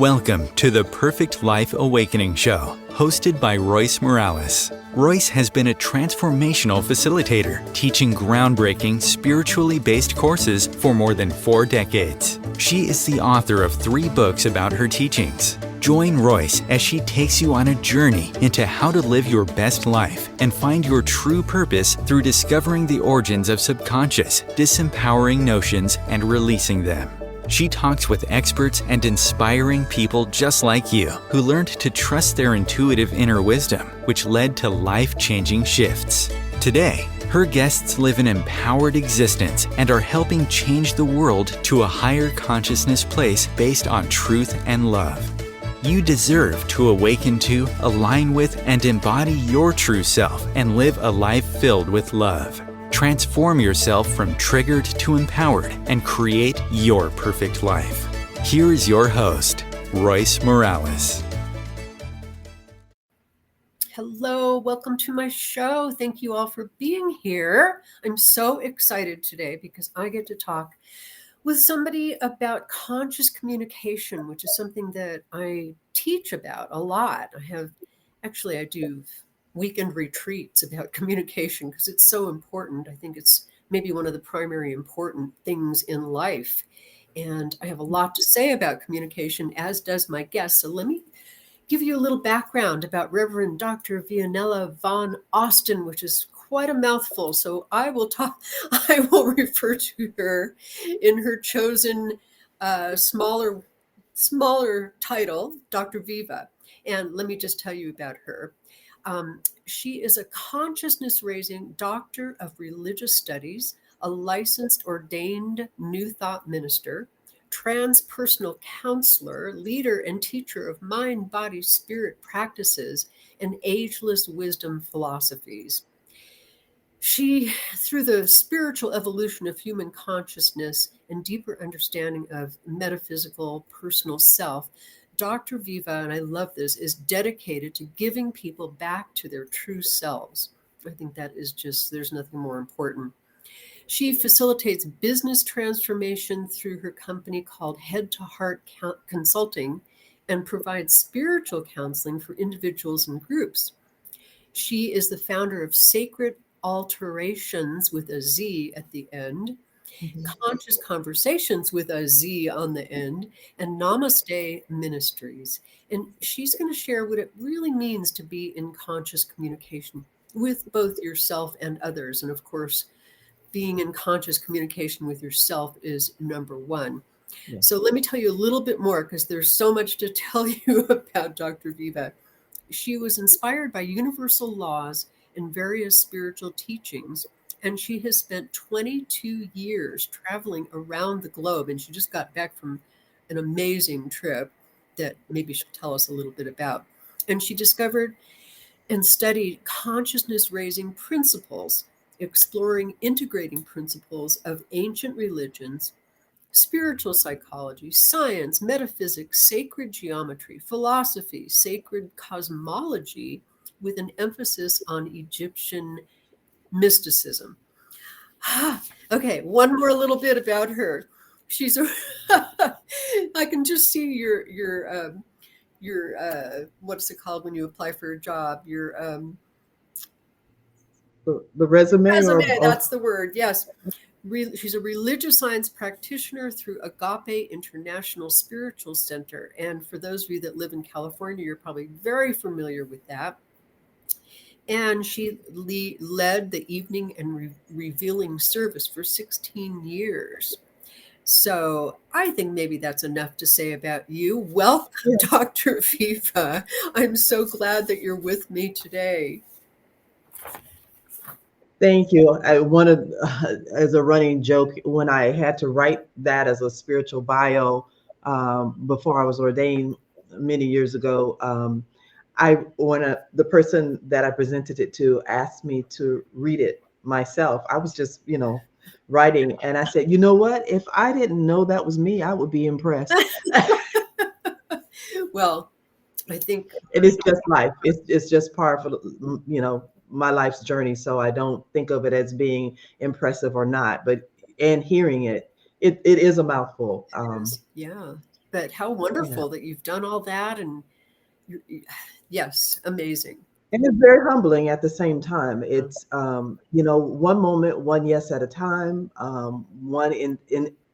Welcome to the Perfect Life Awakening Show, hosted by Royce Morales. Royce has been a transformational facilitator, teaching groundbreaking, spiritually based courses for more than 4 decades. She is the author of 3 books about her teachings. Join Royce as she takes you on a journey into how to live your best life and find your true purpose through discovering the origins of subconscious, disempowering notions and releasing them. She talks with experts and inspiring people just like you who learned to trust their intuitive inner wisdom, which led to life-changing shifts. Today, her guests live an empowered existence and are helping change the world to a higher consciousness place based on truth and love. You deserve to awaken to, align with, and embody your true self and live a life filled with love. Transform yourself from triggered to empowered and create your perfect life. Here is your host, Royce Morales. Hello, welcome to my show. Thank you all for being here. I'm so excited today because I get to talk with somebody about conscious communication, which is something that I teach about a lot. I do weekend retreats about communication because it's so important. I think it's maybe one of the primary important things in life. And I have a lot to say about communication, as does my guest. So let me give you a little background about Reverend Dr. Vianella von Austin, which is quite a mouthful. So I will refer to her in her chosen smaller title, Dr. Viva. And let me just tell you about her. She is a consciousness-raising doctor of religious studies, a licensed ordained New Thought minister, transpersonal counselor, leader and teacher of mind, body, spirit practices, and ageless wisdom philosophies. She, through the spiritual evolution of human consciousness and deeper understanding of metaphysical personal self, Dr. Viva, and I love this, is dedicated to giving people back to their true selves. I think that is there's nothing more important. She facilitates business transformation through her company called Head to Heart Consulting and provides spiritual counseling for individuals and groups. She is the founder of Sacred Alterations with a Z at the end, Conscious Conversations with a Z on the end, and Namaste Ministries. And she's going to share what it really means to be in conscious communication with both yourself and others. And of course, being in conscious communication with yourself is number one. Yes. So let me tell you a little bit more because there's so much to tell you about Dr. Viva. She was inspired by universal laws and various spiritual teachings. And she has spent 22 years traveling around the globe. And she just got back from an amazing trip that maybe she'll tell us a little bit about. And she discovered and studied consciousness-raising principles, exploring integrating principles of ancient religions, spiritual psychology, science, metaphysics, sacred geometry, philosophy, sacred cosmology, with an emphasis on Egyptian mysticism. Okay, one more little bit about her. She's I can just see your what's it called when you apply for a job? Your the resume. That's the word. Yes. She's a religious science practitioner through Agape International Spiritual Center. And for those of you that live in California, you're probably very familiar with that. And she led the evening and revealing service for 16 years. So I think maybe that's enough to say about you. Welcome, Dr. Viva. I'm so glad that you're with me today. Thank you. I wanted, as a running joke, when I had to write that as a spiritual bio before I was ordained many years ago, the person that I presented it to asked me to read it myself. I was just, writing, and I said, you know what? If I didn't know that was me, I would be impressed. Well, I think it is just life. It's just part of, my life's journey. So I don't think of it as being impressive or not, and hearing it is a mouthful. Yeah. But how wonderful that you've done all that. And yes, amazing. And it's very humbling at the same time. It's one moment, one yes at a time, one in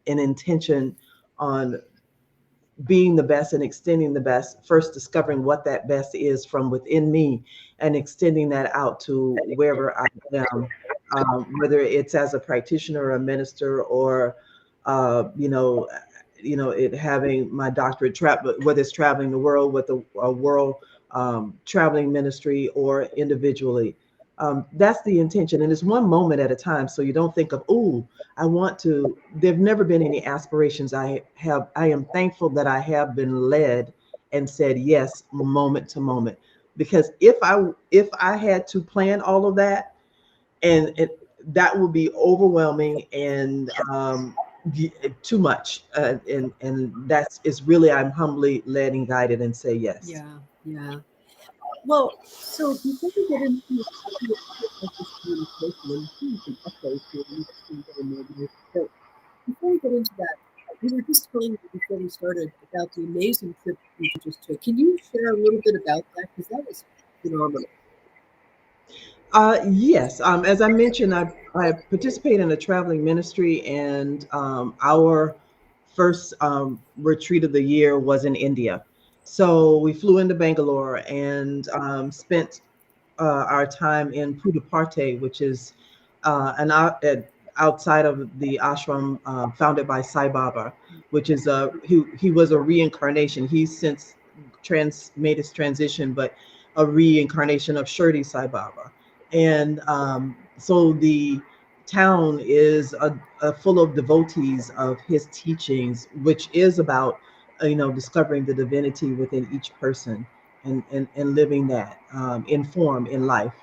intention on being the best and extending the best, first discovering what that best is from within me and extending that out to wherever I am, whether it's as a practitioner or a minister or, it having my doctorate, whether it's traveling the world with a world traveling ministry or individually. That's the intention. And it's one moment at a time. So you don't think of, oh, I want to, there've never been any aspirations. I am thankful that I have been led and said yes, moment to moment. Because if I had to plan all of that, that would be overwhelming and too much. And that's is really, I'm humbly led and guided and say yes. Yeah. Well, so before we get into before we get into that, we were just telling you before we started about the amazing trip you just took. Can you share a little bit about that? Because that was phenomenal. Yes. As I mentioned, I participate in a traveling ministry, and our first retreat of the year was in India. So we flew into Bangalore and spent our time in Puduparthi, which is outside of the ashram founded by Sai Baba, which is he was a reincarnation. He's since made his transition, but a reincarnation of Shirdi Sai Baba. And so the town is full of devotees of his teachings, which is about discovering the divinity within each person and living that in form in life.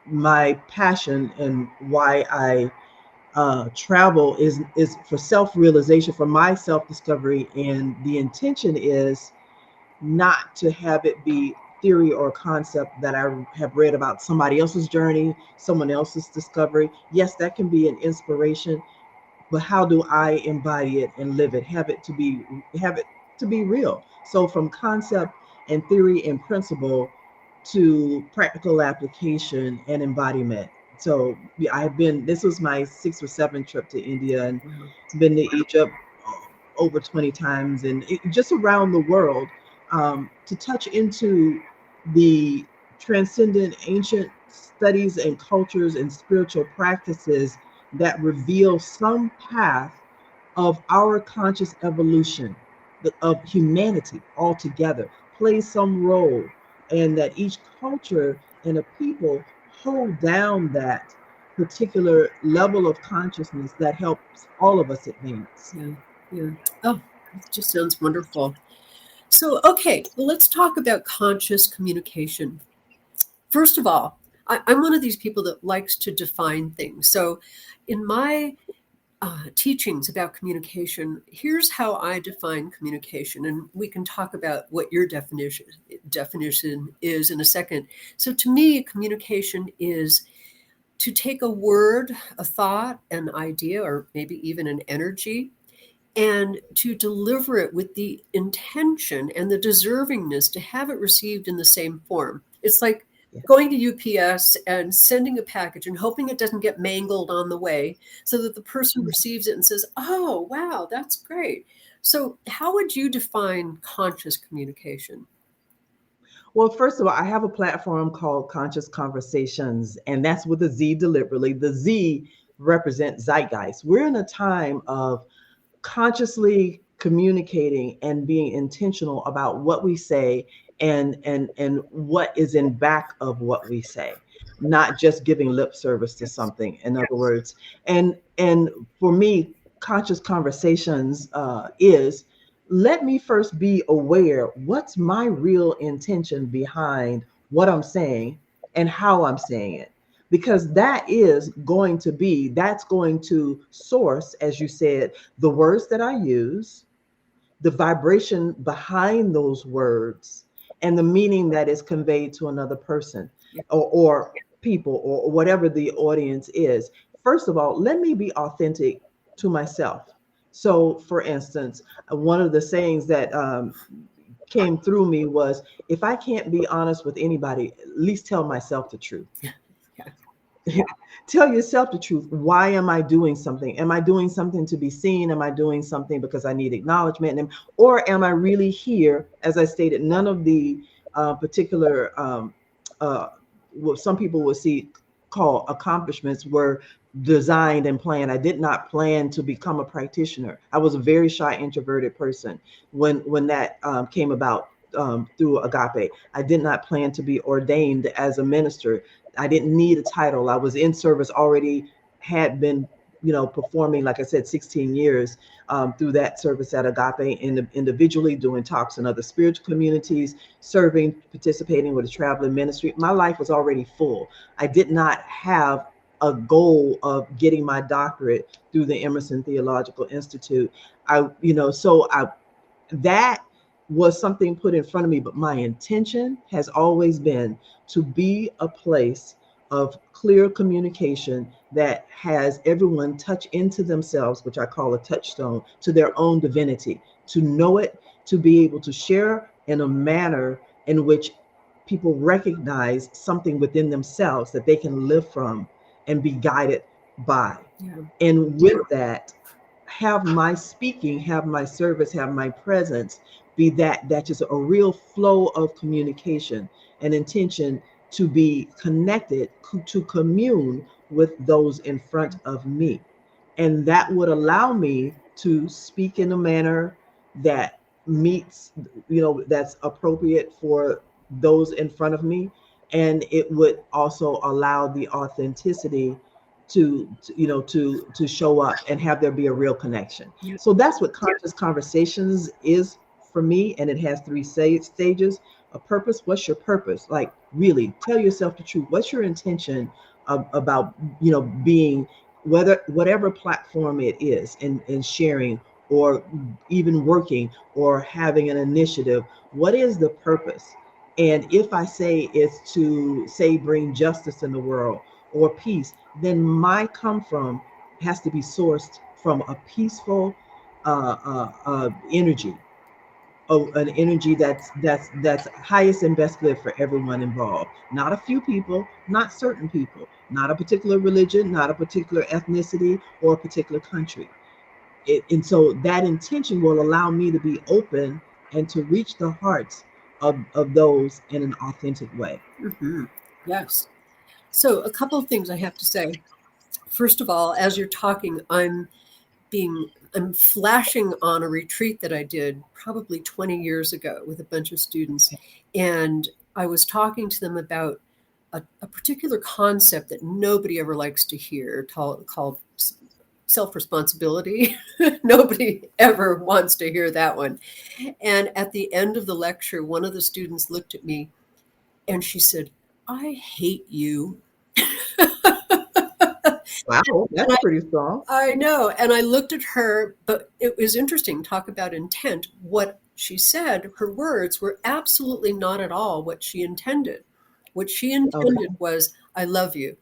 My passion and why I travel is for self-realization, for my self-discovery, and the intention is not to have it be theory or concept that I have read about somebody else's journey, someone else's discovery. Yes, that can be an inspiration, but how do I embody it and live it? Have it to be real. So from concept and theory and principle to practical application and embodiment. So this was my 6th or 7th trip to India, and been to Egypt over 20 times, and just around the world to touch into the transcendent ancient studies and cultures and spiritual practices that reveal some path of our conscious evolution of humanity altogether, plays some role, and that each culture and a people hold down that particular level of consciousness that helps all of us advance. Yeah. Oh, it just sounds wonderful. So, okay, well, let's talk about conscious communication. First of all, I'm one of these people that likes to define things. So in my teachings about communication, here's how I define communication, and we can talk about what your definition is in a second. So to me, communication is to take a word, a thought, an idea, or maybe even an energy, and to deliver it with the intention and the deservingness to have it received in the same form. It's like going to UPS and sending a package and hoping it doesn't get mangled on the way so that the person receives it and says, oh, wow, that's great. So how would you define conscious communication? Well, first of all, I have a platform called Conscious Conversations, and that's with a Z deliberately. The Z represents zeitgeist. We're in a time of consciously communicating and being intentional about what we say and what is in back of what we say, not just giving lip service to something, in other words. And for me, Conscious Conversations is, let me first be aware, what's my real intention behind what I'm saying and how I'm saying it, because that's going to source, as you said, the words that I use, the vibration behind those words, and the meaning that is conveyed to another person or people or whatever the audience is. First of all, let me be authentic to myself So, for instance, one of the sayings that came through me was, if I can't be honest with anybody, at least tell myself the truth. Tell yourself the truth. Why am I doing something? Am I doing something to be seen? Am I doing something because I need acknowledgement? Or am I really here? As I stated, none of the particular, what some people would see call accomplishments were designed and planned. I did not plan to become a practitioner. I was a very shy, introverted person when that came about through Agape. I did not plan to be ordained as a minister. I didn't need a title. I was in service already, had been, performing, like I said, 16 years through that service at Agape, individually doing talks in other spiritual communities, serving, participating with a traveling ministry. My life was already full. I did not have a goal of getting my doctorate through the Emerson Theological Institute. That was something put in front of me, but my intention has always been to be a place of clear communication that has everyone touch into themselves, which I call a touchstone, to their own divinity, to know it, to be able to share in a manner in which people recognize something within themselves that they can live from and be guided by. Yeah. And with that, have my speaking, have my service, have my presence be that just a real flow of communication and intention to be connected, to commune with those in front of me. And that would allow me to speak in a manner that meets, that's appropriate for those in front of me. And it would also allow the authenticity to show up and have there be a real connection. So that's what conscious conversations is for me, and it has three stages. A purpose. What's your purpose? Like, really tell yourself the truth. What's your intention about being, whatever platform it is, in sharing, or even working, or having an initiative? What is the purpose? And if I say it's to, say, bring justice in the world or peace, then my come from has to be sourced from a peaceful energy, an energy that's highest and best good for everyone involved. Not a few people, not certain people, not a particular religion, not a particular ethnicity or a particular country. And so that intention will allow me to be open and to reach the hearts of those in an authentic way. Mm-hmm. Yes. So a couple of things I have to say. First of all, as you're talking, I'm flashing on a retreat that I did probably 20 years ago with a bunch of students. And I was talking to them about a particular concept that nobody ever likes to hear, called self-responsibility. Nobody ever wants to hear that one. And at the end of the lecture, one of the students looked at me and she said, "I hate you." Wow, that's pretty strong. I know. And I looked at her, but it was interesting. Talk about intent. What she said, her words were absolutely not at all what she intended. What she intended was, "I love you."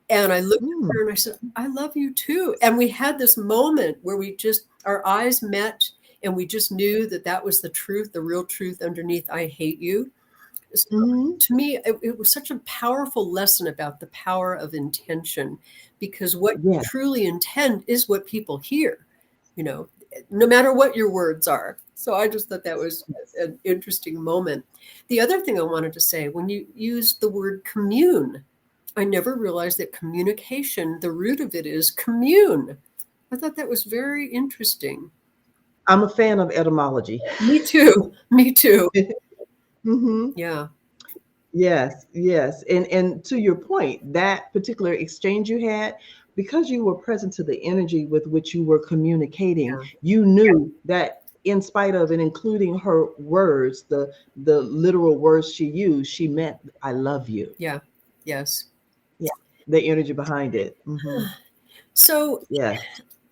And I looked at her and I said, "I love you too." And we had this moment where our eyes met and we just knew that was the truth, the real truth underneath "I hate you." So to me, it was such a powerful lesson about the power of intention, because what you truly intend is what people hear, no matter what your words are. So I just thought that was an interesting moment. The other thing I wanted to say, when you used the word commune, I never realized that communication, the root of it is commune. I thought that was very interesting. I'm a fan of etymology. Me too. Mm-hmm. Yeah. Yes. And to your point, that particular exchange you had, because you were present to the energy with which you were communicating, you knew that in spite of and including her words, the literal words she used, she meant "I love you." Yeah. Yes. Yeah. The energy behind it. Mm-hmm. So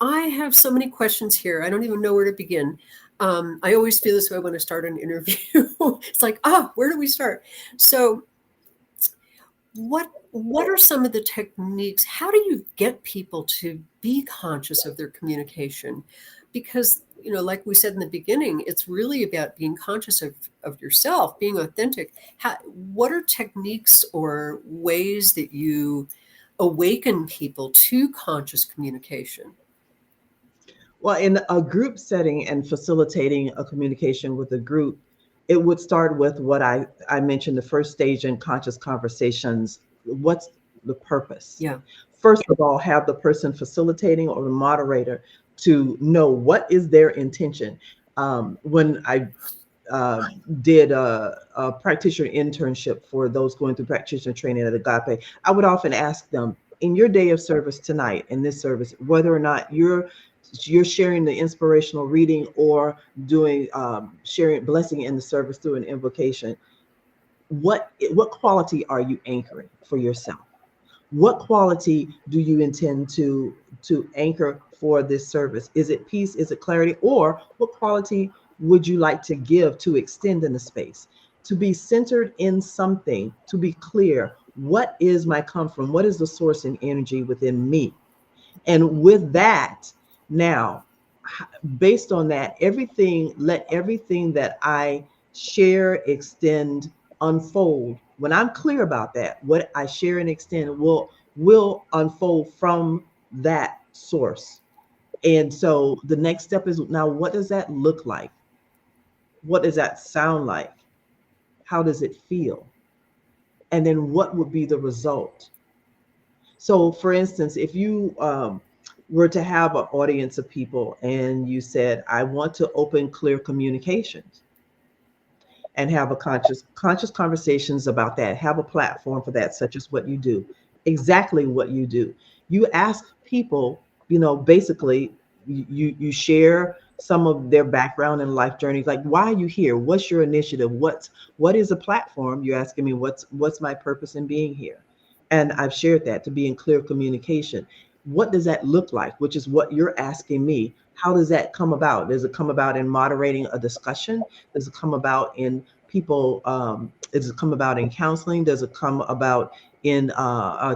I have so many questions here. I don't even know where to begin. I always feel this way when I start an interview. It's like, where do we start? So what are some of the techniques? How do you get people to be conscious of their communication? because, like we said in the beginning, it's really about being conscious of yourself, being authentic. What are techniques or ways that you awaken people to conscious communication? Well, in a group setting and facilitating a communication with a group, it would start with what I mentioned, the first stage in conscious conversations. What's the purpose? Yeah. First of all, have the person facilitating or the moderator to know what is their intention. When I did a practitioner internship for those going through practitioner training at Agape, I would often ask them, in your day of service tonight, in this service, whether or not you're sharing the inspirational reading or doing sharing blessing in the service through an invocation, what quality are you anchoring for yourself? What quality do you intend to anchor for this service? Is it peace? Is it clarity? Or what quality would you like to give to extend in the space? To be centered in something, to be clear, what is my come from? What is the source and energy within me? And with that, now, based on that, let everything that I share, extend, unfold. When I'm clear about that, what I share and extend will unfold from that source. And so the next step is, now, what does that look like? What does that sound like? How does it feel? And then what would be the result? So, for instance, if you were to have an audience of people and you said, I want to open clear communications and have a conscious conversations about that, have a platform for that, such as what you do, exactly what you do. You ask people, basically you share some of their background and life journeys, like, why are you here? What's your initiative? What is a platform? You're asking me, what's my purpose in being here? And I've shared that, to be in clear communication. What does that look like? Which is what you're asking me. How does that come about? Does it come about in moderating a discussion? Does it come about in people? Does it come about in counseling? Does it come about in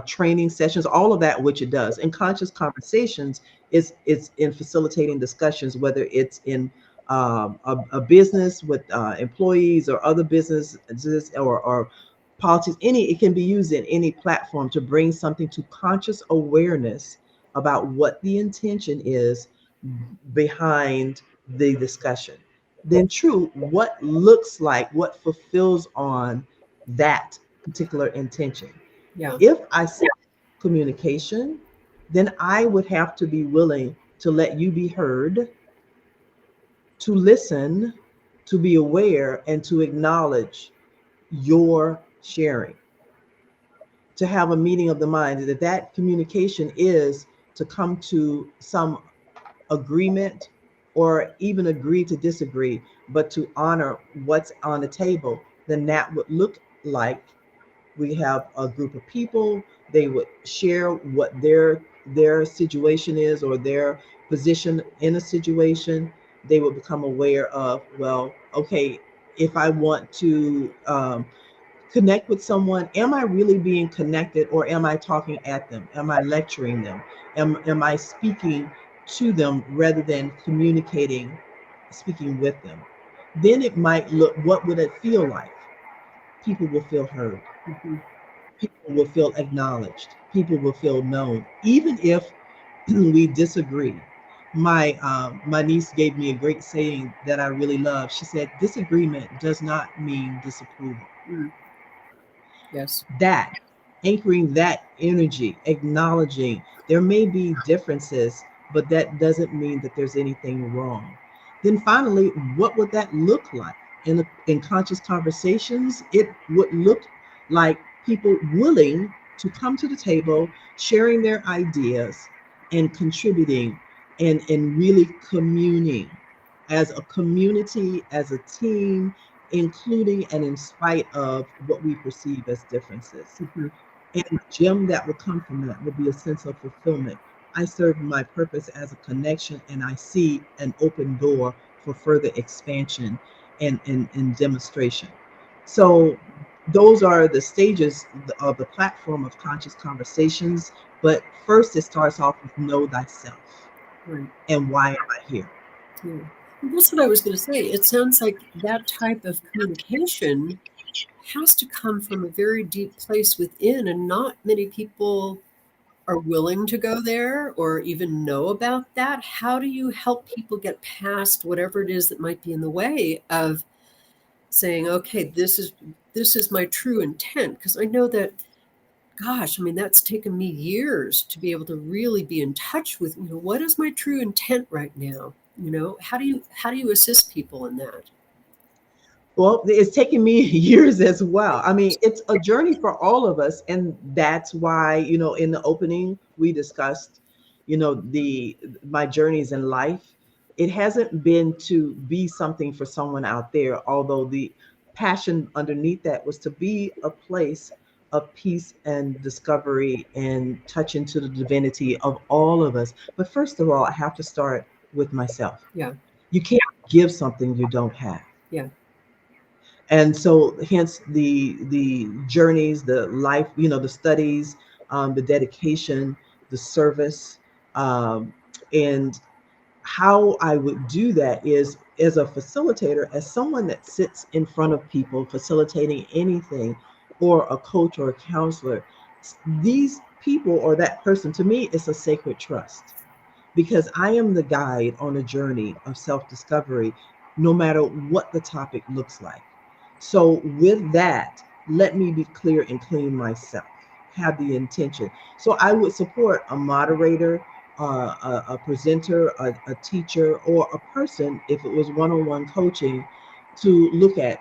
training sessions? All of that, which it does. In conscious conversations, it's in facilitating discussions, whether it's in a business with employees or other businesses or politics. It can be used in any platform to bring something to conscious awareness about what the intention is behind the discussion. Then what looks like, what fulfills on that particular intention. Yeah. If I say communication, then I would have to be willing to let you be heard, to listen, to be aware, and to acknowledge your sharing. To have a meeting of the mind, that communication is to come to some agreement or even agree to disagree, but to honor what's on the table. Then that would look like, we have a group of people, they would share what their situation is or their position in a situation. They would become aware of, well, okay, if I want to connect with someone, am I really being connected, or am I talking at them? Am I lecturing them? Am I speaking to them rather than speaking with them? Then it might look, what would it feel like? People will feel heard. Mm-hmm. People will feel acknowledged. People will feel known, even if we disagree. My niece gave me a great saying that I really love. She said, disagreement does not mean disapproval. Mm. Yes. That, anchoring that energy, acknowledging there may be differences, but that doesn't mean that there's anything wrong. Then finally, what would that look like? In conscious conversations, it would look like people willing to come to the table, sharing their ideas and contributing and really communing as a community, as a team, including and in spite of what we perceive as differences. Mm-hmm. And the gem that would come from that would be a sense of fulfillment. I serve my purpose as a connection, and I see an open door for further expansion and demonstration. So those are the stages of the platform of conscious conversations. But first, it starts off with know thyself. Right. And why am I here? Yeah. Well, that's what I was going to say. It sounds like that type of communication has to come from a very deep place within, and not many people are willing to go there or even know about that. How do you help people get past whatever it is that might be in the way of saying, okay, this is my true intent? Because I know that, gosh, I mean, that's taken me years to be able to really be in touch with, what is my true intent right now? How do you assist people in that? Well, it's taken me years as well. I mean, it's a journey for all of us. And that's why, in the opening, we discussed, the my journeys in life. It hasn't been to be something for someone out there, although the passion underneath that was to be a place of peace and discovery and touch into the divinity of all of us. But first of all, I have to start with myself. Yeah. You can't give something you don't have. Yeah. And so hence the journeys, the life, the studies, the dedication, the service, um, and how I would do that is as a facilitator, as someone that sits in front of people facilitating anything, or a coach or a counselor. These people or that person, to me, is a sacred trust, because I am the guide on a journey of self-discovery, no matter what the topic looks like. So with that, let me be clear and clean myself, have the intention. So I would support a moderator, a presenter, a teacher, or a person, if it was one-on-one coaching, to look at,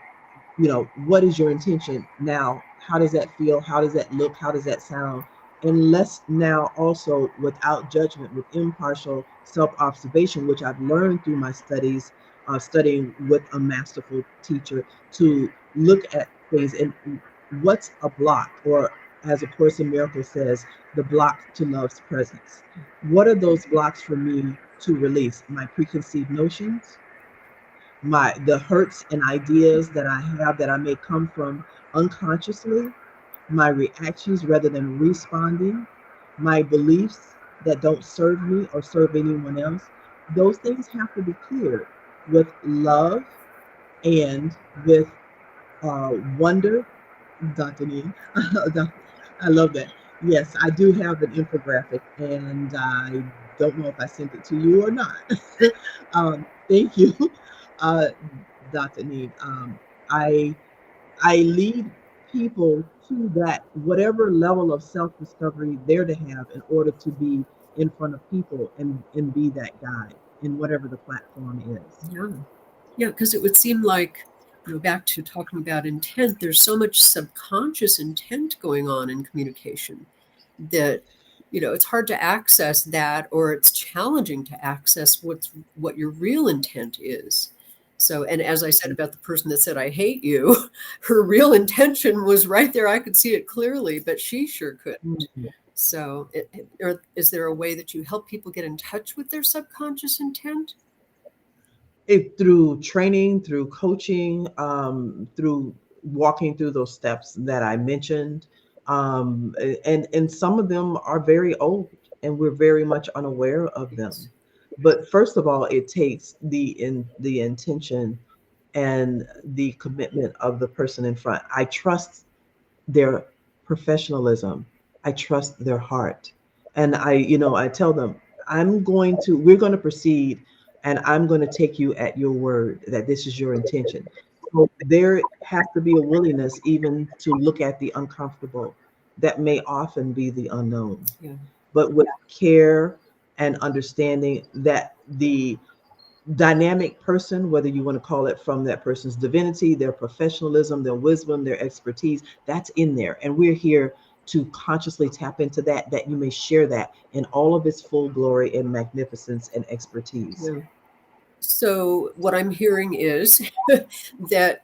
what is your intention now? How does that feel? How does that look? How does that sound? And let's now also, without judgment, with impartial self-observation, which I've learned through my studies, studying with a masterful teacher, to look at things and what's a block, or as A Course in Miracles says, the block to love's presence. What are those blocks for me to release? My preconceived notions, the hurts and ideas that I have that I may come from unconsciously, my reactions rather than responding, my beliefs that don't serve me or serve anyone else. Those things have to be cleared with love and with wonder. Dr. Nee, I love that. Yes, I do have an infographic, and I don't know if I sent it to you or not. Thank you, uh, Dr. Nee. I I lead people to that whatever level of self-discovery they're to have in order to be in front of people and be that guide in whatever the platform is. Yeah. Yeah, because it would seem like, back to talking about intent, there's so much subconscious intent going on in communication that, it's hard to access that, or it's challenging to access what your real intent is. So, and as I said about the person that said, I hate you, her real intention was right there. I could see it clearly, but she sure couldn't. Mhm. So, is there a way that you help people get in touch with their subconscious intent? Through training, through coaching, through walking through those steps that I mentioned, and some of them are very old, and we're very much unaware of them. Yes. But first of all, it takes the intention and the commitment of the person in front. I trust their professionalism. I trust their heart. And I tell them, we're going to proceed, and I'm going to take you at your word that this is your intention. So there has to be a willingness even to look at the uncomfortable that may often be the unknown, Yeah. but with care and understanding that the dynamic person, whether you want to call it from that person's divinity, their professionalism, their wisdom, their expertise, that's in there. And we're here to consciously tap into that you may share that in all of its full glory and magnificence and expertise. Yeah. So what I'm hearing is that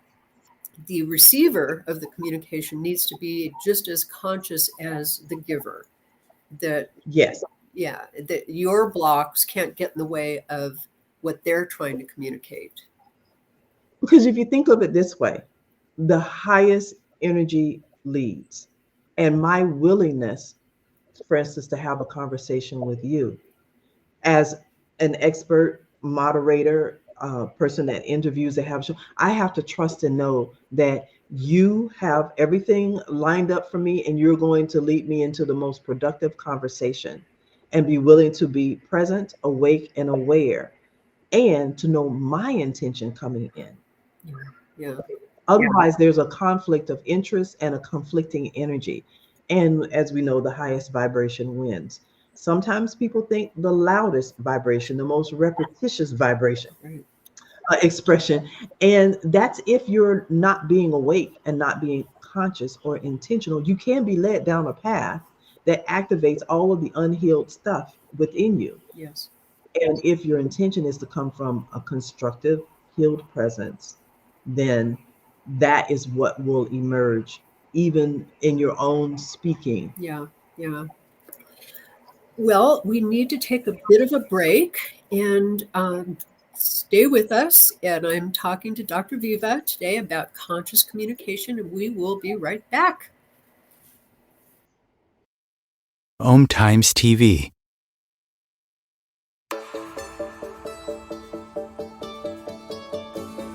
the receiver of the communication needs to be just as conscious as the giver. That, Yes. yeah, that your blocks can't get in the way of what they're trying to communicate. Because if you think of it this way, the highest energy leads. And my willingness, for instance, to have a conversation with you as an expert moderator, person that interviews, that have a show, I have to trust and know that you have everything lined up for me and you're going to lead me into the most productive conversation, and be willing to be present, awake, and aware, and to know my intention coming in. Yeah. Yeah. Otherwise, there's a conflict of interest and a conflicting energy. And as we know, the highest vibration wins. Sometimes people think the loudest vibration, the most repetitious vibration, Right. expression. And that's if you're not being awake and not being conscious or intentional. You can be led down a path that activates all of the unhealed stuff within you. Yes. And if your intention is to come from a constructive, healed presence, then that is what will emerge, even in your own speaking. Yeah. Yeah. Well, we need to take a bit of a break and stay with us. And I'm talking to Dr. Viva today about conscious communication, and we will be right back. Om Times TV.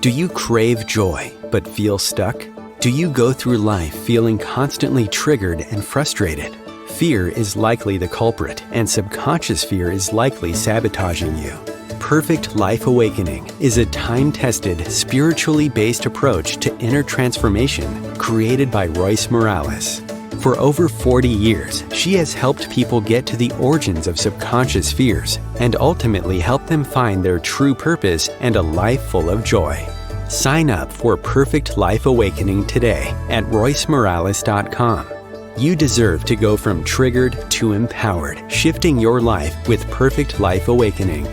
Do you crave joy but feel stuck? Do you go through life feeling constantly triggered and frustrated? Fear is likely the culprit, and subconscious fear is likely sabotaging you. Perfect Life Awakening is a time-tested, spiritually based approach to inner transformation created by Royce Morales. For over 40 years, she has helped people get to the origins of subconscious fears and ultimately help them find their true purpose and a life full of joy. Sign up for Perfect Life Awakening today at roycemorales.com. You deserve to go from triggered to empowered, shifting your life with Perfect Life Awakening.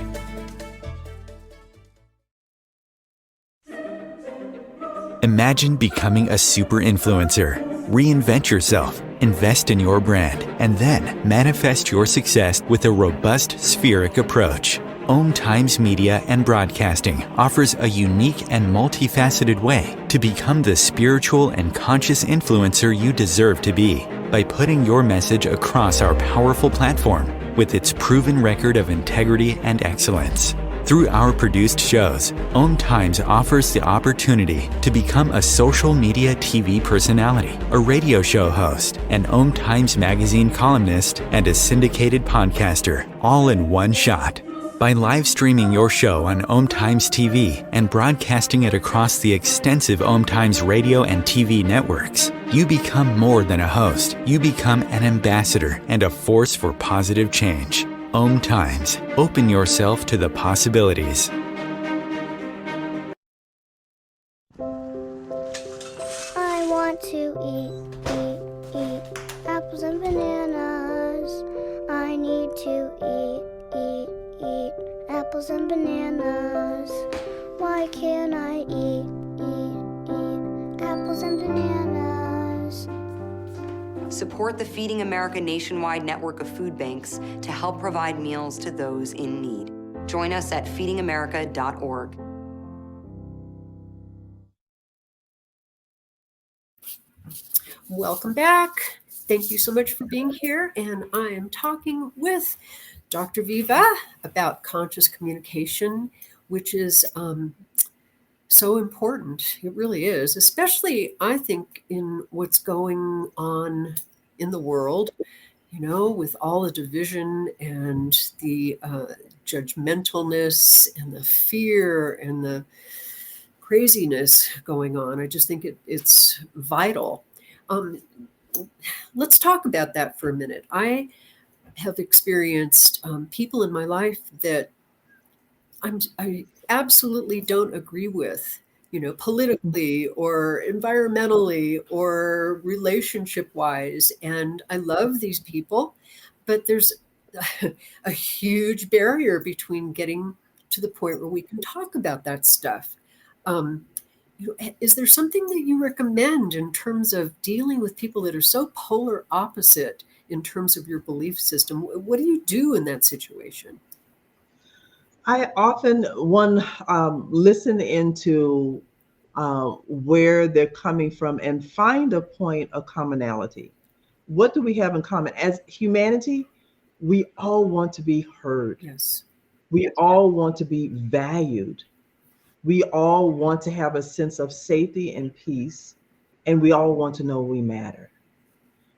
Imagine becoming a super influencer. Reinvent yourself, invest in your brand, and then manifest your success with a robust spheric approach. Om Times Media and Broadcasting offers a unique and multifaceted way to become the spiritual and conscious influencer you deserve to be by putting your message across our powerful platform with its proven record of integrity and excellence. Through our produced shows, Om Times offers the opportunity to become a social media TV personality, a radio show host, an Om Times magazine columnist, and a syndicated podcaster, all in one shot. By live streaming your show on Om Times TV and broadcasting it across the extensive Om Times radio and TV networks, you become more than a host. You become an ambassador and a force for positive change. Om Times. Open yourself to the possibilities. I want to eat apples and bananas. I need to eat apples and bananas. Why can't I eat apples and bananas? Support the Feeding America nationwide network of food banks to help provide meals to those in need. Join us at feedingamerica.org. Welcome back. Thank you so much for being here. And I am talking with Dr. Viva about conscious communication, which is so important. It really is, especially I think in what's going on in the world, you know, with all the division and the judgmentalness and the fear and the craziness going on. I just think it's vital. Let's talk about that for a minute. I have experienced people in my life that I absolutely don't agree with, you know, politically or environmentally or relationship wise. And I love these people, but there's a huge barrier between getting to the point where we can talk about that stuff. Is there something that you recommend in terms of dealing with people that are so polar opposite in terms of your belief system? What do you do in that situation? I often listen into where they're coming from and find a point of commonality. What do we have in common? As humanity, we all want to be heard. Yes. We all want to be valued. We all want to have a sense of safety and peace, and we all want to know we matter.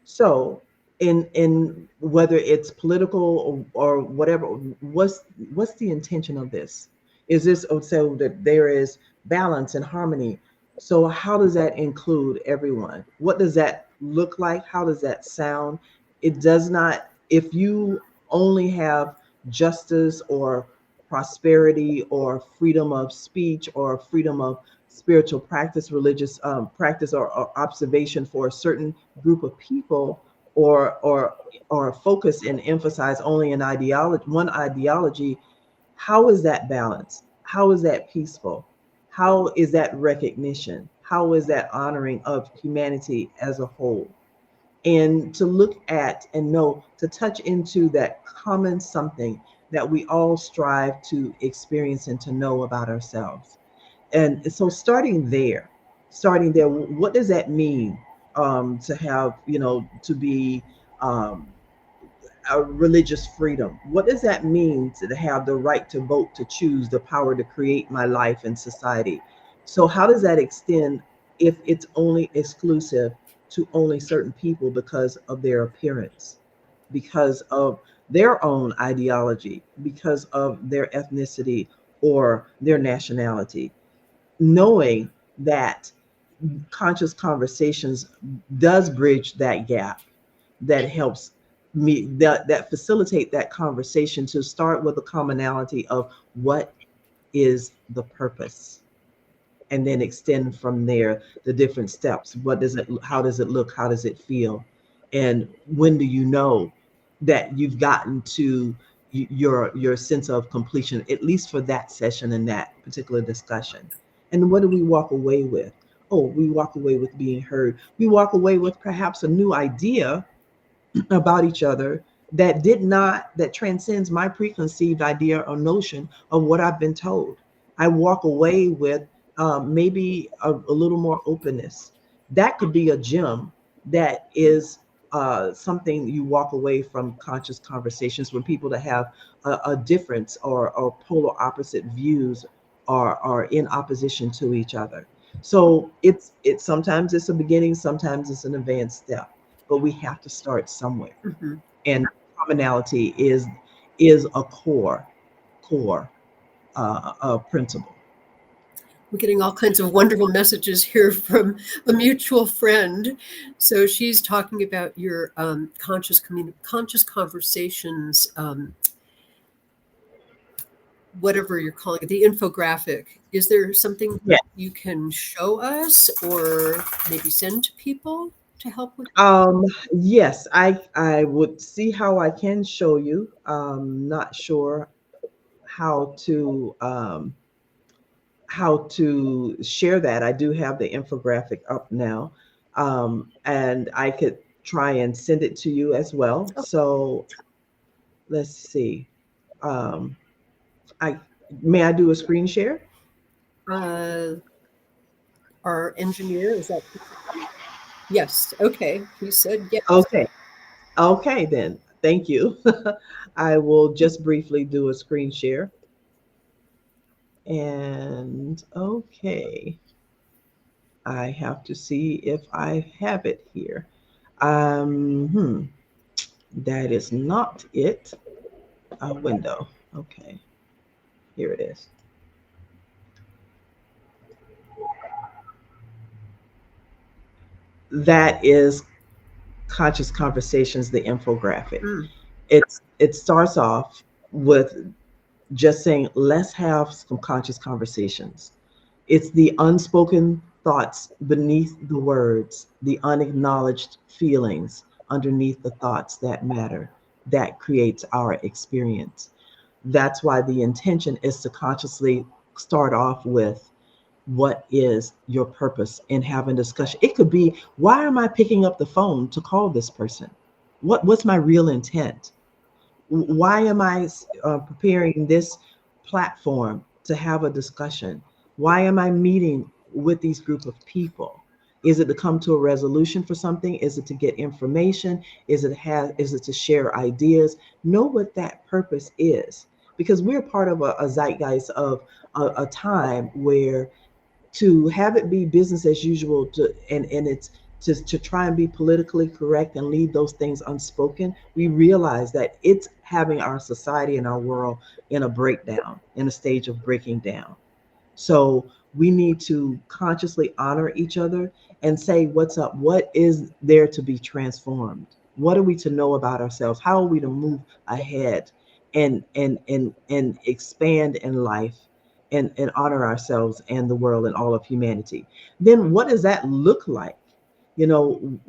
So, in whether it's political or whatever, what's the intention of this? Is this so that there is balance and harmony? So, how does that include everyone? What does that look like? How does that sound? It does not. If you only have justice or prosperity or freedom of speech or freedom of spiritual practice, religious practice or observation for a certain group of people, or focus and emphasize only an ideology, one ideology, how is that balanced? How is that peaceful? How is that recognition? How is that honoring of humanity as a whole? And to look at and know, to touch into that common something that we all strive to experience and to know about ourselves. And so starting there, what does that mean, to have, to be, um, a religious freedom? What does that mean to have the right to vote, to choose, the power to create my life and society? So how does that extend if it's only exclusive to only certain people because of their appearance, because of their own ideology, because of their ethnicity or their nationality? Knowing that conscious conversations does bridge that gap, that helps me, that facilitate that conversation, to start with a commonality of what is the purpose, and then extend from there the different steps. What does it, how does it look, how does it feel, and when do you know that you've gotten to your sense of completion, at least for that session and that particular discussion? And what do we walk away with? Oh, we walk away with being heard. We walk away with perhaps a new idea about each other that transcends my preconceived idea or notion of what I've been told. I walk away with, maybe a little more openness. That could be a gem. That is, something you walk away from conscious conversations, when people that have a difference, or polar opposite views are in opposition to each other. So it's sometimes it's a beginning, sometimes it's an advanced step, but we have to start somewhere. Mhm. And commonality is a core principle. We're getting all kinds of wonderful messages here from a mutual friend. So she's talking about your conscious conversations, whatever you're calling it, the infographic. Is there something Yeah. you can show us or maybe send to people to help with? Yes, I would see how I can show you. Not sure how to share that. I do have the infographic up now, and I could try and send it to you as well. So let's see. Um, I May I do a screen share? Our engineer, is that? Yes. Okay. He said yes. Okay, then. Thank you. I will just briefly do a screen share. And okay, I have to see if I have it here. That is not it. A window. Okay, here it is. That is Conscious Conversations, the infographic. It starts off with just saying, let's have some conscious conversations. It's the unspoken thoughts beneath the words, the unacknowledged feelings underneath the thoughts that matter, that creates our experience. That's why the intention is to consciously start off with, what is your purpose in having discussion? It could be, why am I picking up the phone to call this person? What's my real intent? Why am I preparing this platform to have a discussion? Why am I meeting with these group of people? Is it to come to a resolution for something? Is it to get information? Is it to share ideas? Know what that purpose is. because we're part of a zeitgeist of a time where to have it be business as usual and it's to try and be politically correct and leave those things unspoken, we realize that it's having our society and our world in a breakdown, in a stage of breaking down. So we need to consciously honor each other and say, what's up? What is there to be transformed? What are we to know about ourselves? How are we to move ahead and expand in life and honor ourselves and the world and all of humanity? Then what does that look like? You know,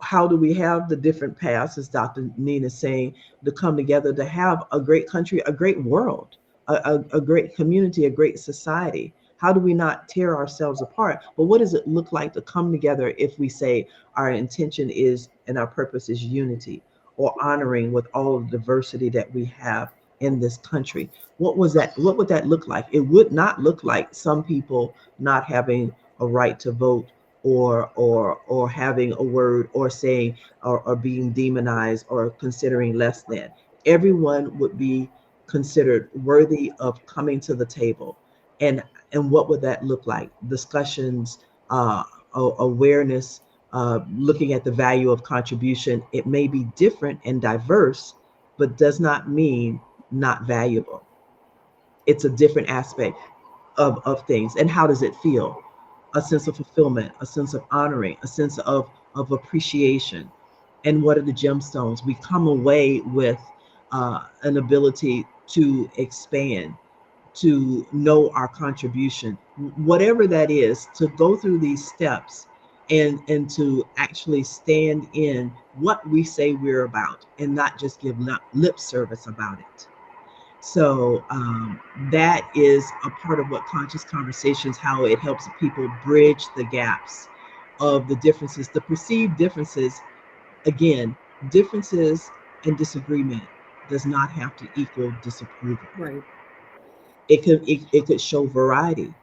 how do we have the different paths, as Dr. Nina is saying, to come together to have a great country, a great world, a great community, a great society? How do we not tear ourselves apart? But what does it look like to come together if we say our intention is and our purpose is unity, or honoring with all of the diversity that we have in this country? What would that look like? It would not look like some people not having a right to vote, or having a word, or saying, or being demonized or considering less than. Everyone would be considered worthy of coming to the table. And what would that look like? Discussions, awareness, looking at the value of contribution. It may be different and diverse, but does not mean not valuable. It's a different aspect of things. And how does it feel? A sense of fulfillment, a sense of honoring, a sense of appreciation. And what are the gemstones? We come away with an ability to expand, to know our contribution, whatever that is, to go through these steps and to actually stand in what we say we're about and not just give lip service about it. So that is a part of what Conscious Conversations, how it helps people bridge the gaps of the differences, the perceived differences. Again, differences and disagreement does not have to equal disapproval. Right. It could show variety.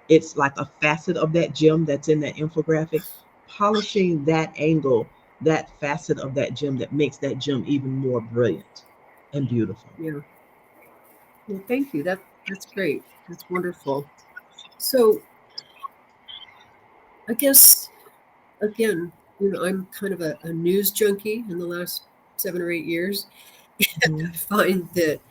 It's like a facet of that gem that's in that infographic, polishing that angle, that facet of that gem that makes that gem even more brilliant and beautiful. Yeah. Well, thank you. That's great. That's wonderful. So I guess, again, I'm kind of a news junkie in the last 7 or 8 years. And I find that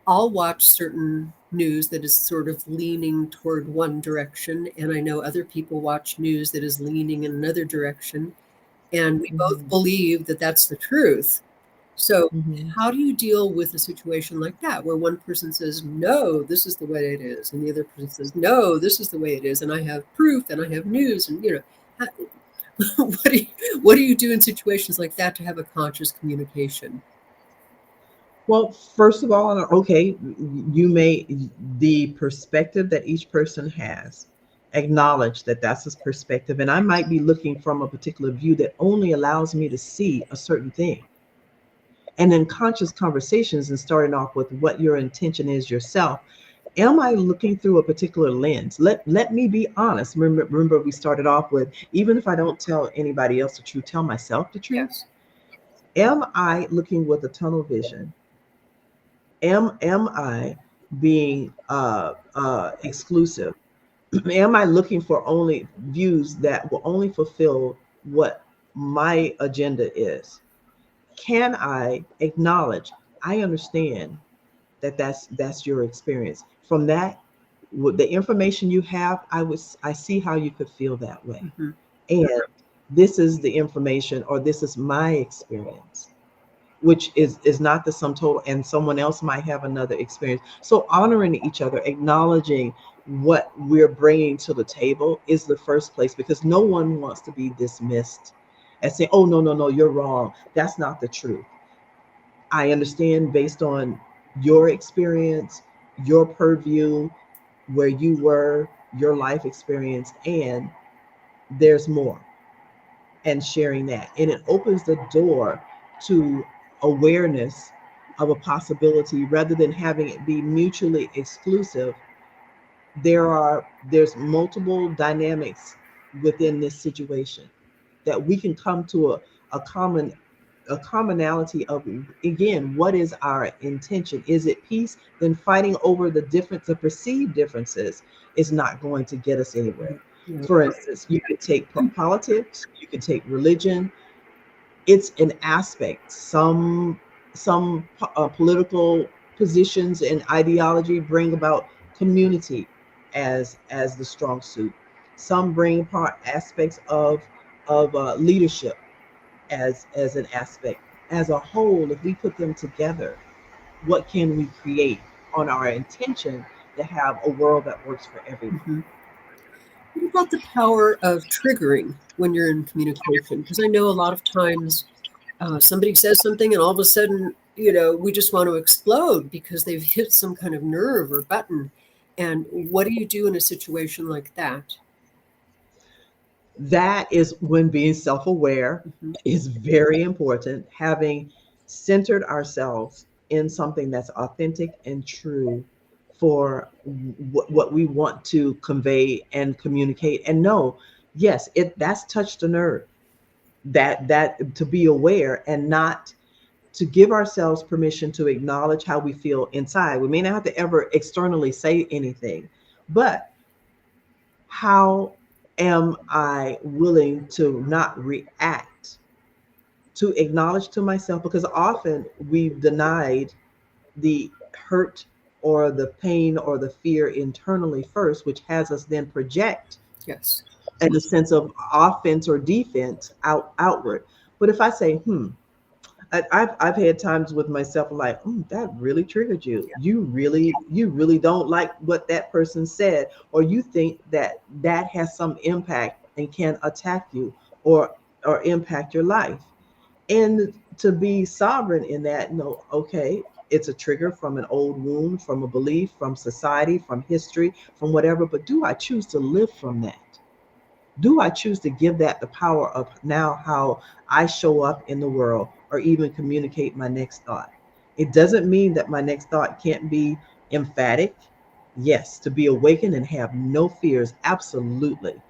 I'll watch certain news that is sort of leaning toward one direction, and I know other people watch news that is leaning in another direction, and we both believe that that's the truth. So how do you deal with a situation like that, where one person says, no, this is the way it is, and the other person says, no, this is the way it is, and I have proof and I have news, and what do you do in situations like that to have a conscious communication? Well, first of all, okay, the perspective that each person has, acknowledge that that's his perspective, and I might be looking from a particular view that only allows me to see a certain thing. And in conscious conversations, and starting off with what your intention is yourself, am I looking through a particular lens? Let me be honest. Remember we started off with, even if I don't tell anybody else the truth, tell myself the truth. Yes. Am I looking with a tunnel vision? Am I being exclusive? Am I looking for only views that will only fulfill what my agenda is? Can I acknowledge, I understand that that's your experience. From that, with the information you have, I see how you could feel that way. And this is the information, or this is my experience, which is not the sum total, and someone else might have another experience. So honoring each other, acknowledging what we're bringing to the table is the first place, because no one wants to be dismissed and say, oh, no, you're wrong. That's not the truth. I understand based on your experience, your purview, where you were, your life experience, and there's more. And sharing that. And it opens the door to awareness of a possibility, rather than having it be mutually exclusive. There's multiple dynamics within this situation that we can come to a common a commonality of, again, what is our intention? Is it peace? Then fighting over the perceived differences is not going to get us anywhere. Yeah. For instance, you could take politics, you could take religion. It's an aspect. Some political positions and ideology bring about community as the strong suit. Some bring apart aspects of leadership as an aspect. As a whole, if we put them together, what can we create on our intention to have a world that works for everyone? Mhm. What about the power of triggering when you're in communication? Because I know a lot of times somebody says something and all of a sudden, we just want to explode because they've hit some kind of nerve or button. And what do you do in a situation like that? That is when being self-aware is very important. Having centered ourselves in something that's authentic and true for what we want to convey and communicate, and know, yes, that's touched a nerve. That to be aware and not to give ourselves permission to acknowledge how we feel inside. We may not have to ever externally say anything, but how am I willing to not react, to acknowledge to myself? Because often we've denied the hurt or the pain or the fear internally first, which has us then project Yes. in a sense of offense or defense outward. But if I say, I've had times with myself like, that really triggered you. Yeah. You really don't like what that person said, or you think that has some impact and can attack you or impact your life. And to be sovereign in that, no, okay, it's a trigger from an old wound, from a belief, from society, from history, from whatever. But do I choose to live from that? Do I choose to give that the power of now how I show up in the world or even communicate my next thought? It doesn't mean that my next thought can't be emphatic. Yes, to be awakened and have no fears. Absolutely.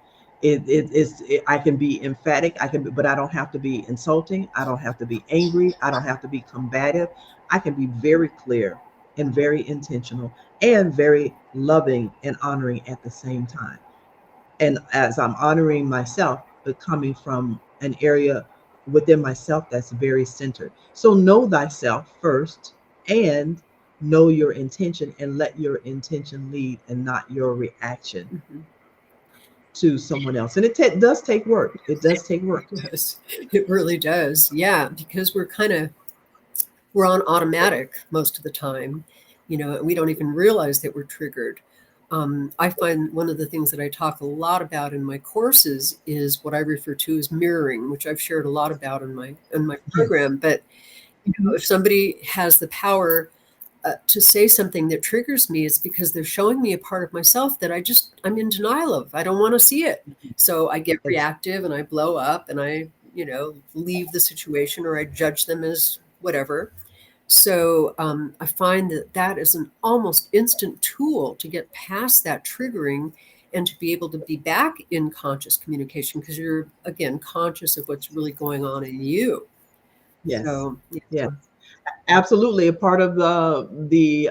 I can be emphatic. But I don't have to be insulting. I don't have to be angry. I don't have to be combative. I can be very clear and very intentional and very loving and honoring at the same time. And as I'm honoring myself, but coming from an area within myself that's very centered. So know thyself first and know your intention, and let your intention lead and not your reaction to someone else. And it does take work. It does take work. Yes, it really does. Yeah, because we're on automatic most of the time, we don't even realize that we're triggered. I find one of the things that I talk a lot about in my courses is what I refer to as mirroring, which I've shared a lot about in my program. But if somebody has the power to say something that triggers me, it's because they're showing me a part of myself that I'm in denial of. I don't want to see it. So I get reactive and I blow up and I, leave the situation, or I judge them as whatever. So I find that is an almost instant tool to get past that triggering and to be able to be back in conscious communication, because you're, again, conscious of what's really going on in you. Yes. So, yeah. Absolutely. A part of the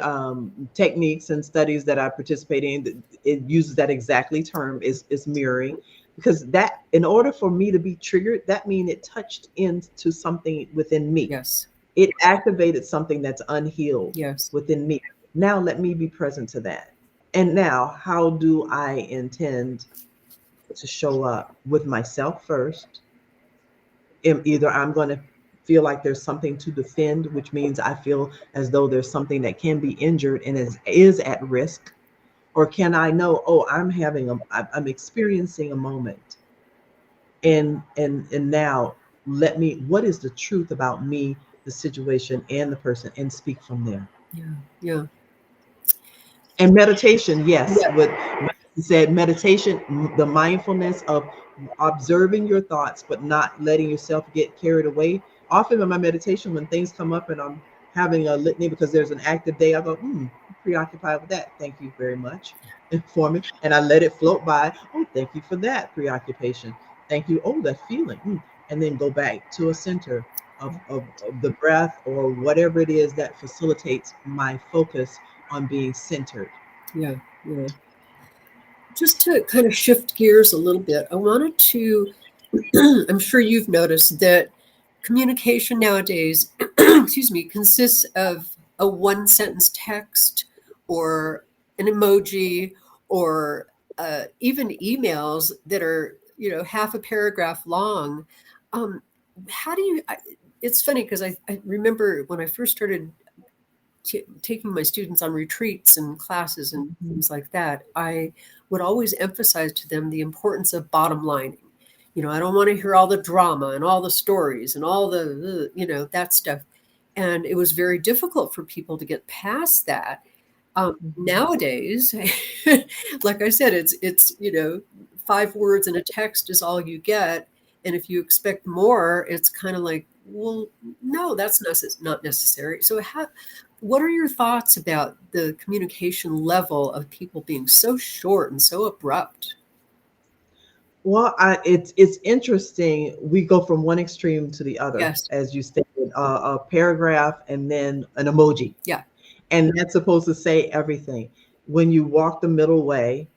techniques and studies that I participate in, it uses that exactly term is mirroring, because that, in order for me to be triggered, that means it touched into something within me. Yes. It activated something that's unhealed within me. Now let me be present to that. And now, how do I intend to show up with myself first? Either I'm going to feel like there's something to defend, which means I feel as though there's something that can be injured and is at risk, or can I know, I'm experiencing a moment, and now what is the truth about me, the situation, and the person, and speak from there. Yeah. And meditation, yes. What you said, meditation, the mindfulness of observing your thoughts, but not letting yourself get carried away. Often in my meditation, when things come up and I'm having a litany because there's an active day, I go, I'm preoccupied with that. Thank you very much for me. And I let it float by. Oh, thank you for that preoccupation. Thank you. Oh, that feeling. And then go back to a center of the breath or whatever it is that facilitates my focus on being centered. Yeah, yeah. Just to kind of shift gears a little bit, I wanted to, I'm sure you've noticed that communication nowadays, excuse me, consists of a one sentence text or an emoji or even emails that are, half a paragraph long. How do you, it's funny because I remember when I first started taking my students on retreats and classes and things like that, I would always emphasize to them the importance of bottom lining. I don't want to hear all the drama and all the stories and all the, that stuff. And it was very difficult for people to get past that. Nowadays, like I said, it's 5 words in a text is all you get. And if you expect more, it's kind of like, well, no, that's not necessary. So what are your thoughts about the communication level of people being so short and so abrupt? Well, it's interesting. We go from one extreme to the other, Yes. as you stated, a paragraph and then an emoji. Yeah. And that's supposed to say everything. When you walk the middle way,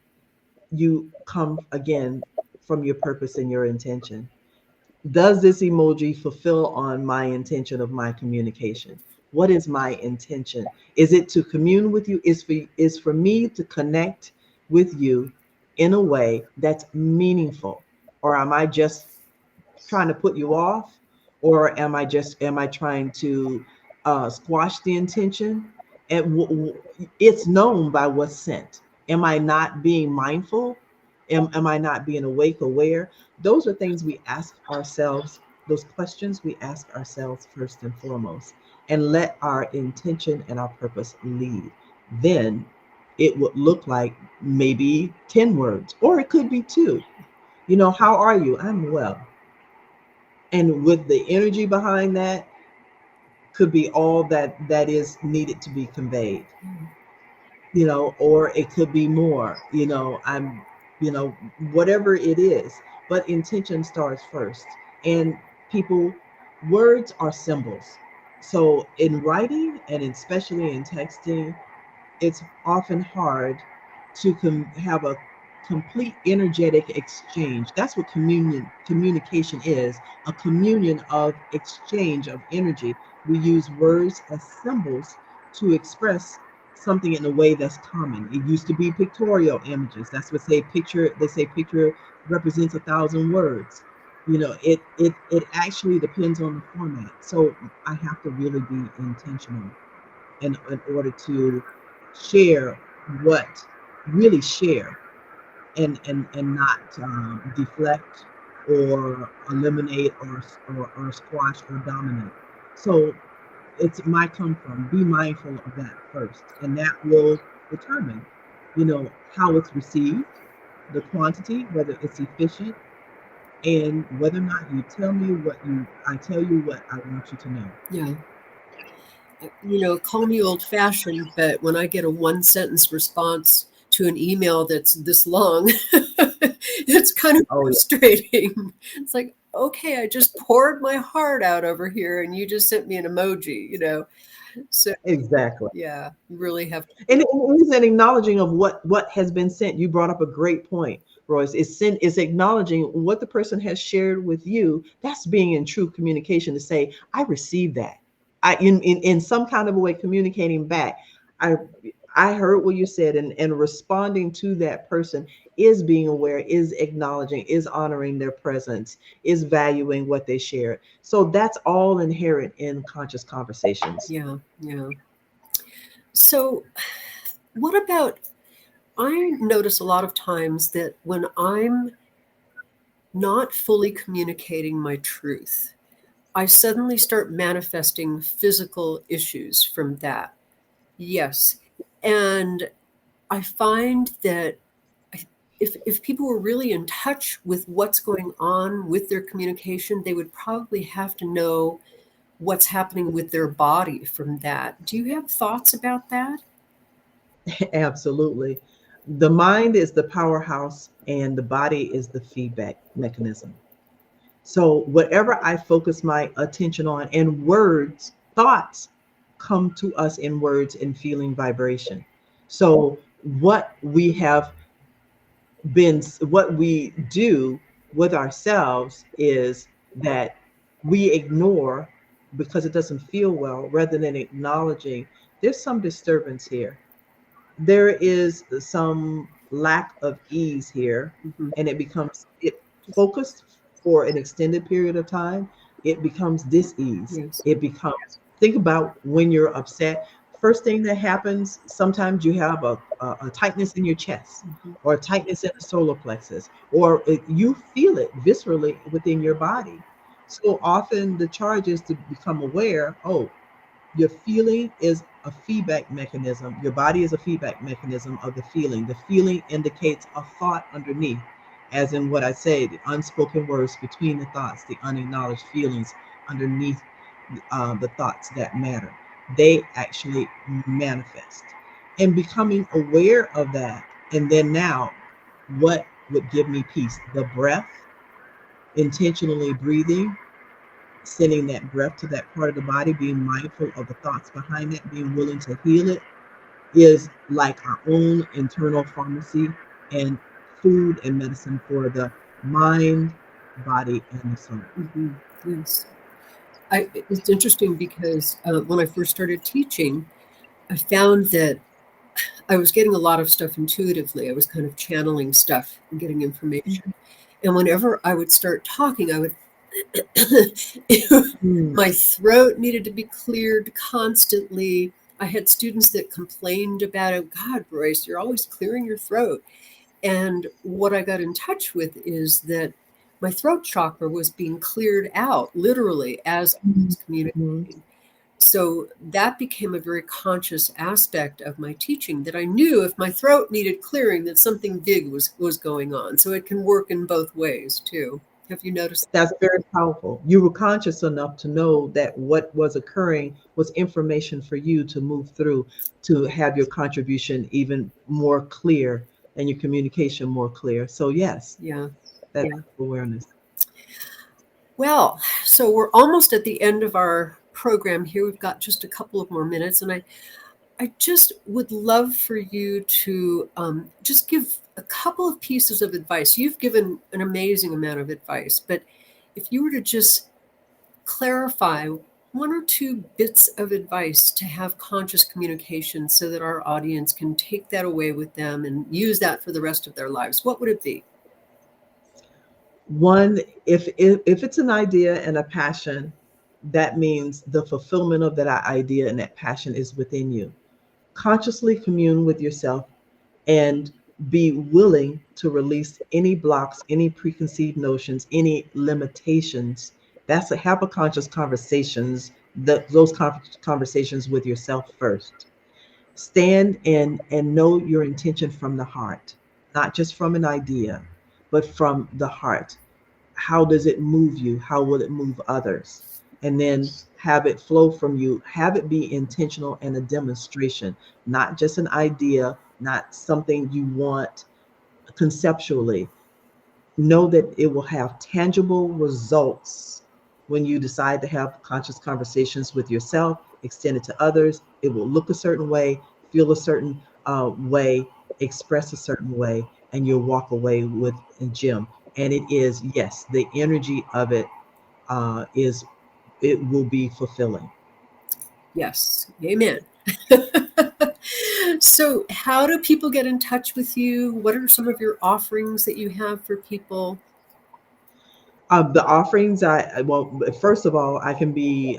you come again from your purpose and your intention. Does this emoji fulfill on my intention of my communication? What is my intention? Is it to commune with you? Is for me to connect with you in a way that's meaningful? Or am I just trying to put you off? Or am I trying to squash the intention? And it's known by what's sent. Am I not being mindful? Am I not being awake, aware? Those are things we ask ourselves, those questions we ask ourselves first and foremost, and let our intention and our purpose lead. Then it would look like maybe 10 words, or it could be 2. How are you? I'm well. And with the energy behind that, could be all that is needed to be conveyed. Or it could be more. Whatever it is, but intention starts first. And words are symbols. So in writing and especially in texting, it's often hard to have a complete energetic exchange. That's what communication is, a communion of exchange of energy. We use words as symbols to express something in a way that's common. It used to be pictorial images. That's what they say picture represents 1,000 words. It actually depends on the format. So I have to really be intentional in order to share really share and not deflect or eliminate or squash or dominate. So it's my come from. Be mindful of that first, and that will determine, how it's received, the quantity, whether it's efficient, and whether or not you tell me I tell you what I want you to know. Yeah. Call me old fashioned, but when I get a 1-sentence response to an email that's this long, it's kind of frustrating. It's like, okay, I just poured my heart out over here and you just sent me an emoji, So exactly. Yeah, you really have to. And it is an acknowledging of what has been sent. You brought up a great point, Royce. It's acknowledging what the person has shared with you. That's being in true communication, to say, I received that. In some kind of a way, communicating back. I heard what you said, and responding to that person is being aware, is acknowledging, is honoring their presence, is valuing what they share. So that's all inherent in conscious conversations. Yeah. So what about, I notice a lot of times that when I'm not fully communicating my truth, I suddenly start manifesting physical issues from that. Yes. And I find that if people were really in touch with what's going on with their communication, they would probably have to know what's happening with their body from that. Do you have thoughts about that? Absolutely. The mind is the powerhouse and the body is the feedback mechanism. So whatever I focus my attention on, and words, thoughts come to us in words and feeling vibration. So what we have been, what we do with ourselves is that we ignore because it doesn't feel well, rather than acknowledging there's some disturbance here. There is some lack of ease here, Mhm. and it becomes it focused for an extended period of time. It becomes dis-ease. Yes. It becomes, think about when you're upset. First thing that happens, sometimes you have a tightness in your chest, Mhm. or a tightness in the solar plexus, or you feel it viscerally within your body. So often the charge is to become aware, oh, your feeling is a feedback mechanism. Your body is a feedback mechanism of the feeling. The feeling indicates a thought underneath, as in what I say, the unspoken words between the thoughts, the unacknowledged feelings underneath the thoughts that matter. They actually manifest. And becoming aware of that, and then now, what would give me peace? The breath, intentionally breathing, sending that breath to that part of the body, being mindful of the thoughts behind it, being willing to heal it, is like our own internal pharmacy and food and medicine for the mind, body, and the soul. Mhm. Yes. It's interesting because when I first started teaching, I found that I was getting a lot of stuff intuitively. I was kind of channeling stuff and getting information. And whenever I would start talking, I would Mm. my throat needed to be cleared constantly. I had students that complained about it. God, Royce, you're always clearing your throat. And what I got in touch with is that my throat chakra was being cleared out literally as I was Mhm. communicating. So that became a very conscious aspect of my teaching, that I knew if my throat needed clearing, that something big was going on. So it can work in both ways too. Have you noticed? That's very powerful. You were conscious enough to know that what was occurring was information for you to move through, to have your contribution even more clear and your communication more clear. So, yes, Yeah. that Yeah. awareness. Well, so we're almost at the end of our program here. We've got just a couple of more minutes, and I just would love for you to just give a couple of pieces of advice. You've given an amazing amount of advice, but if you were to just clarify one or two bits of advice to have conscious communication so that our audience can take that away with them and use that for the rest of their lives, what would it be? One, if it's an idea and a passion, that means the fulfillment of that idea and that passion is within you. Consciously commune with yourself and be willing to release any blocks, any preconceived notions, any limitations. That's a have a conscious conversations, those conversations with yourself first. Stand and know your intention from the heart, not just from an idea, but from the heart. How does it move you? How will it move others? And then have it flow from you, have it be intentional and a demonstration, not just an idea, not something you want conceptually. Know that it will have tangible results when you decide to have conscious conversations with yourself, extend it to others. It will look a certain way, feel a certain way, express a certain way, and you'll walk away with a gem. And it is, yes, the energy of it is, it will be fulfilling. Yes. Amen. So, how do people get in touch with you? What are some of your offerings that you have for people? The offerings, well, first of all, I can be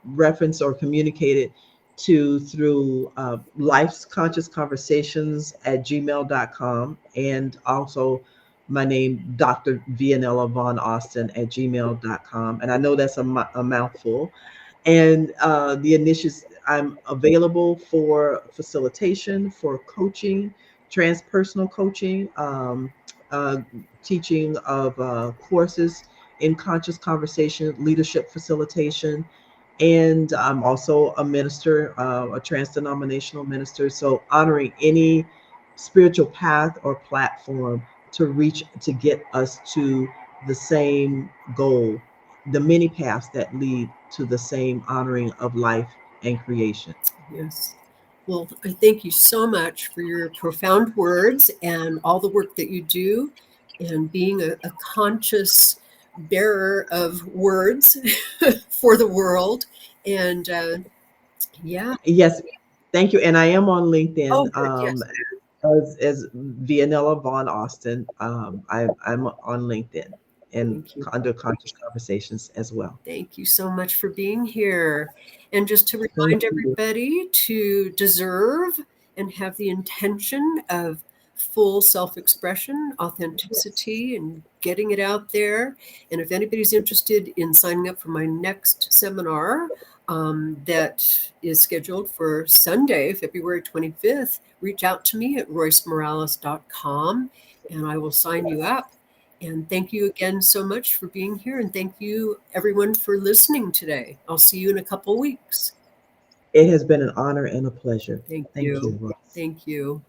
referenced or communicated to through life's conscious conversations at gmail.com, and also my name, Dr. Vianella Von Austin at gmail.com. And I know that's a mouthful. And the initiatives, I'm available for facilitation, for coaching, transpersonal coaching, uh, teaching of courses in conscious conversation, leadership facilitation. And I'm also a minister, a trans-denominational minister. So honoring any spiritual path or platform to reach, to get us to the same goal, the many paths that lead to the same honoring of life and creation. Yes. Well, I thank you so much for your profound words and all the work that you do, and being a conscious bearer of words for the world. And yeah. Yes, thank you. And I am on LinkedIn. Oh, good. Yes. As Vianella Von Austin. I'm on LinkedIn and Thank you. under Conscious Conversations as well. Thank you so much for being here. And just to Thank remind you. everybody to deserve and have the intention of full self-expression, authenticity, and getting it out there. And if anybody's interested in signing up for my next seminar, that is scheduled for Sunday, February 25th, reach out to me at roycemorales.com and I will sign you up. And thank you again so much for being here. And thank you, everyone, for listening today. I'll see you in a couple weeks. It has been an honor and a pleasure. Thank Thank you. you. Ross. Thank you.